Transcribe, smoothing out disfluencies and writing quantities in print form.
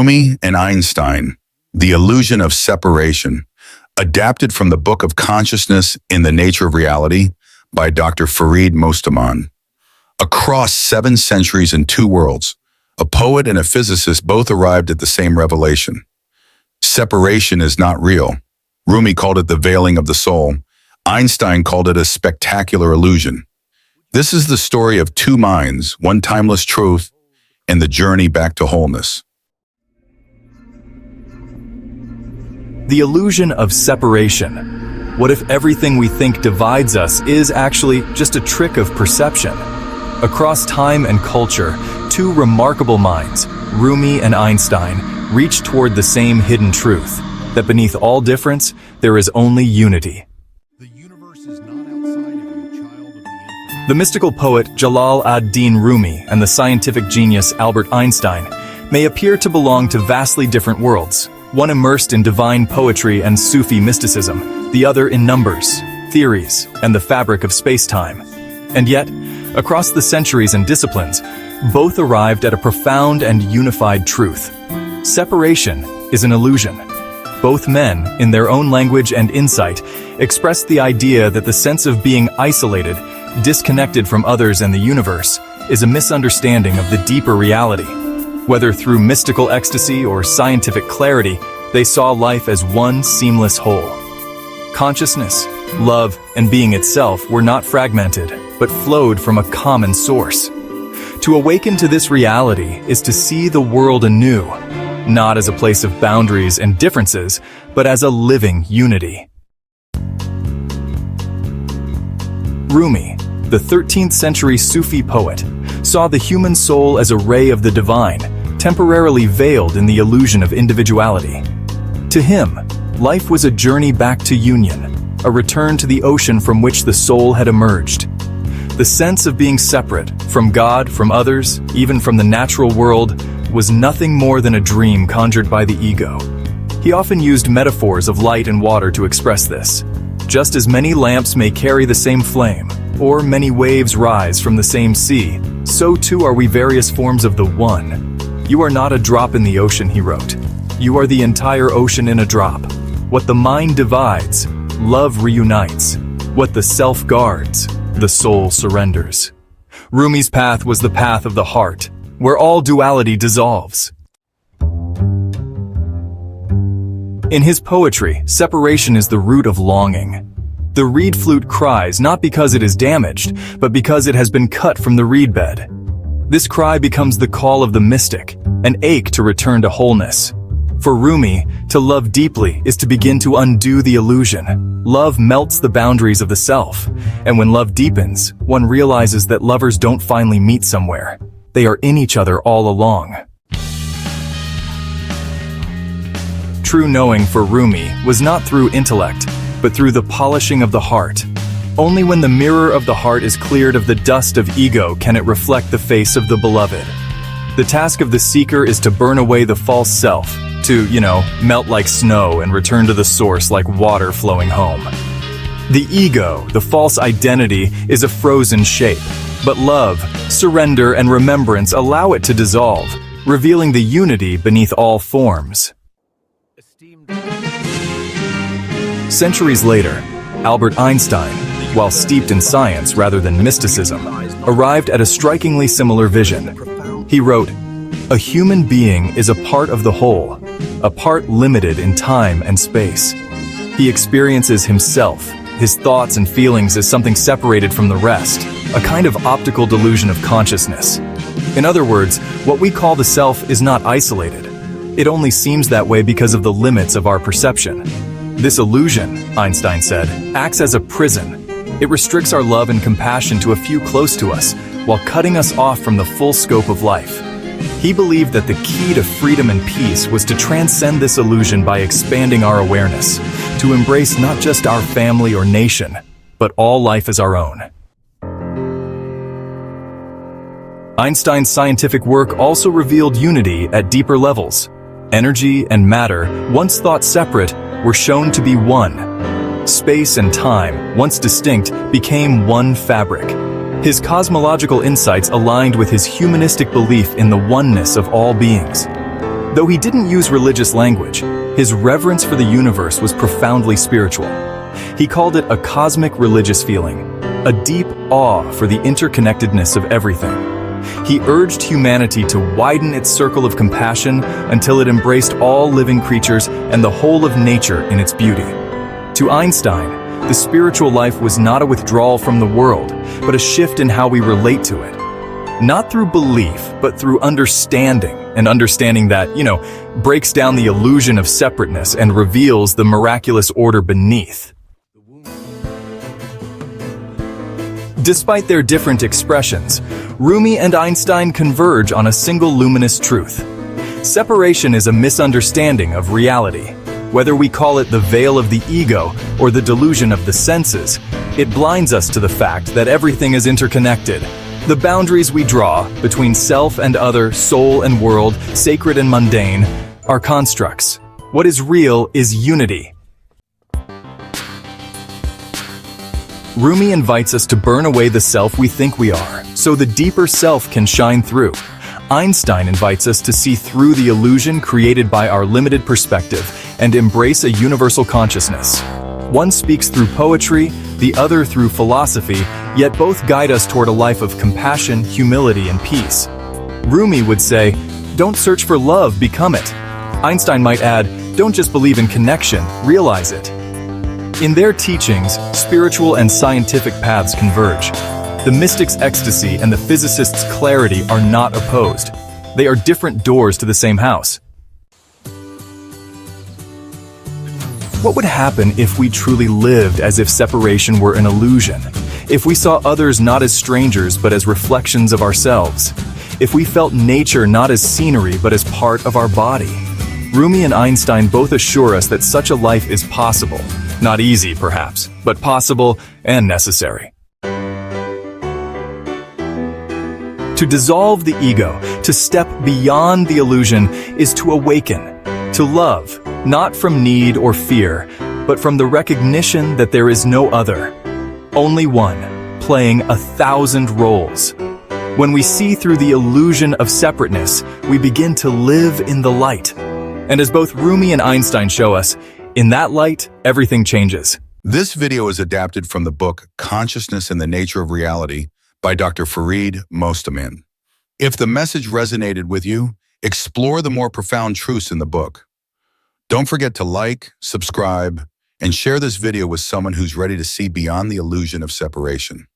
Rumi and Einstein, The Illusion of Separation, adapted from the Book of Consciousness in the Nature of Reality by Dr. Farid Mostaman. Across 7 centuries and 2 worlds, a poet and a physicist both arrived at the same revelation. Separation is not real. Rumi called it the veiling of the soul. Einstein called it a spectacular illusion. This is the story of 2 minds, one timeless truth, and the journey back to wholeness. The illusion of separation. What if everything we think divides us is actually just a trick of perception? Across time and culture, 2 remarkable minds, Rumi and Einstein, reach toward the same hidden truth, that beneath all difference, there is only unity. The universe is not outside of you, child of the infinite. The mystical poet Jalal ad-Din Rumi and the scientific genius Albert Einstein may appear to belong to vastly different worlds, one immersed in divine poetry and Sufi mysticism, the other in numbers, theories, and the fabric of space-time. And yet, across the centuries and disciplines, both arrived at a profound and unified truth. Separation is an illusion. Both men, in their own language and insight, expressed the idea that the sense of being isolated, disconnected from others and the universe, is a misunderstanding of the deeper reality. Whether through mystical ecstasy or scientific clarity, they saw life as one seamless whole. Consciousness, love, and being itself were not fragmented, but flowed from a common source. To awaken to this reality is to see the world anew, not as a place of boundaries and differences, but as a living unity. Rumi, the 13th century Sufi poet, saw the human soul as a ray of the divine, temporarily veiled in the illusion of individuality. To him, life was a journey back to union, a return to the ocean from which the soul had emerged. The sense of being separate, from God, from others, even from the natural world, was nothing more than a dream conjured by the ego. He often used metaphors of light and water to express this. Just as many lamps may carry the same flame, or many waves rise from the same sea, so too are we various forms of the One. You are not a drop in the ocean, he wrote. You are the entire ocean in a drop. What the mind divides, love reunites. What the self guards, the soul surrenders. Rumi's path was the path of the heart, where all duality dissolves. In his poetry, separation is the root of longing. The reed flute cries not because it is damaged, but because it has been cut from the reed bed. This cry becomes the call of the mystic, an ache to return to wholeness. For Rumi, to love deeply is to begin to undo the illusion. Love melts the boundaries of the self, and when love deepens, one realizes that lovers don't finally meet somewhere. They are in each other all along. True knowing for Rumi was not through intellect, but through the polishing of the heart. Only when the mirror of the heart is cleared of the dust of ego can it reflect the face of the beloved. The task of the seeker is to burn away the false self, to, melt like snow and return to the source like water flowing home. The ego, the false identity, is a frozen shape, but love, surrender, and remembrance allow it to dissolve, revealing the unity beneath all forms. Centuries later, Albert Einstein, while steeped in science rather than mysticism, arrived at a strikingly similar vision. He wrote, "A human being is a part of the whole, a part limited in time and space. He experiences himself, his thoughts and feelings as something separated from the rest, a kind of optical delusion of consciousness. In other words, what we call the self is not isolated. It only seems that way because of the limits of our perception. This illusion," Einstein said, "acts as a prison. It restricts our love and compassion to a few close to us, while cutting us off from the full scope of life." He believed that the key to freedom and peace was to transcend this illusion by expanding our awareness, to embrace not just our family or nation, but all life as our own. Einstein's scientific work also revealed unity at deeper levels. Energy and matter, once thought separate, were shown to be one. Space and time, once distinct, became one fabric. His cosmological insights aligned with his humanistic belief in the oneness of all beings. Though he didn't use religious language, his reverence for the universe was profoundly spiritual. He called it a cosmic religious feeling, a deep awe for the interconnectedness of everything. He urged humanity to widen its circle of compassion until it embraced all living creatures and the whole of nature in its beauty. To Einstein, the spiritual life was not a withdrawal from the world, but a shift in how we relate to it. Not through belief, but through understanding, and understanding that, breaks down the illusion of separateness and reveals the miraculous order beneath. Despite their different expressions, Rumi and Einstein converge on a single luminous truth. Separation is a misunderstanding of reality. Whether we call it the veil of the ego or the delusion of the senses, it blinds us to the fact that everything is interconnected. The boundaries we draw between self and other, soul and world, sacred and mundane, are constructs. What is real is unity. Rumi invites us to burn away the self we think we are, so the deeper self can shine through. Einstein invites us to see through the illusion created by our limited perspective and embrace a universal consciousness. One speaks through poetry, the other through philosophy, yet both guide us toward a life of compassion, humility, and peace. Rumi would say, "Don't search for love, become it." Einstein might add, "Don't just believe in connection, realize it." In their teachings, spiritual and scientific paths converge. The mystic's ecstasy and the physicist's clarity are not opposed. They are different doors to the same house. What would happen if we truly lived as if separation were an illusion? If we saw others not as strangers but as reflections of ourselves? If we felt nature not as scenery but as part of our body? Rumi and Einstein both assure us that such a life is possible. Not easy, perhaps, but possible and necessary. To dissolve the ego, to step beyond the illusion, is to awaken, to love, not from need or fear, but from the recognition that there is no other. Only one, playing 1,000 roles. When we see through the illusion of separateness, we begin to live in the light. And as both Rumi and Einstein show us, in that light, everything changes. This video is adapted from the book Consciousness and the Nature of Reality by Dr. Fareed Mostaman. If the message resonated with you, explore the more profound truths in the book. Don't forget to like, subscribe, and share this video with someone who's ready to see beyond the illusion of separation.